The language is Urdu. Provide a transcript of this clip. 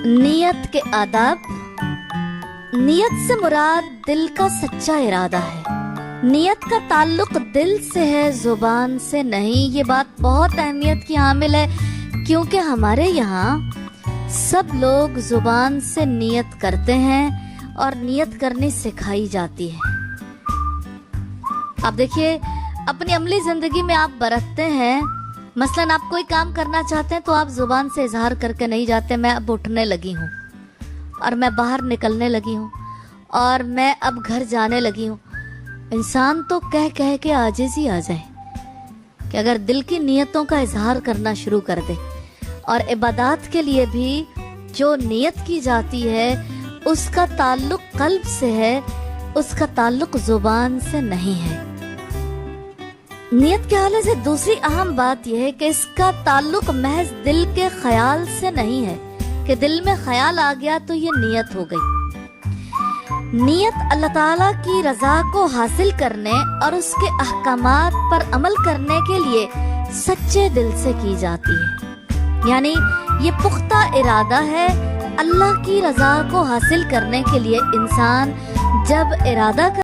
نیت کے آداب۔ نیت سے مراد دل کا سچا ارادہ ہے۔ نیت کا تعلق دل سے ہے، زبان سے نہیں۔ یہ بات بہت اہمیت کی حامل ہے کیونکہ ہمارے یہاں سب لوگ زبان سے نیت کرتے ہیں اور نیت کرنی سکھائی جاتی ہے۔ آپ دیکھیے اپنی عملی زندگی میں آپ برتتے ہیں، مثلاً آپ کوئی کام کرنا چاہتے ہیں تو آپ زبان سے اظہار کر کے نہیں جاتے میں اب اٹھنے لگی ہوں اور میں باہر نکلنے لگی ہوں اور میں اب گھر جانے لگی ہوں۔ انسان تو کہہ کے عاجز ہی آ جائے کہ اگر دل کی نیتوں کا اظہار کرنا شروع کر دے۔ اور عبادات کے لیے بھی جو نیت کی جاتی ہے اس کا تعلق قلب سے ہے، اس کا تعلق زبان سے نہیں ہے۔ نیت کے حوالے سے دوسری اہم بات یہ ہے کہ اس کا تعلق محض دل کے خیال سے نہیں ہے کہ دل میں خیال آ گیا تو یہ نیت ہو گئی۔ نیت اللہ تعالیٰ کی رضا کو حاصل کرنے اور اس کے احکامات پر عمل کرنے کے لیے سچے دل سے کی جاتی ہے، یعنی یہ پختہ ارادہ ہے۔ اللہ کی رضا کو حاصل کرنے کے لیے انسان جب ارادہ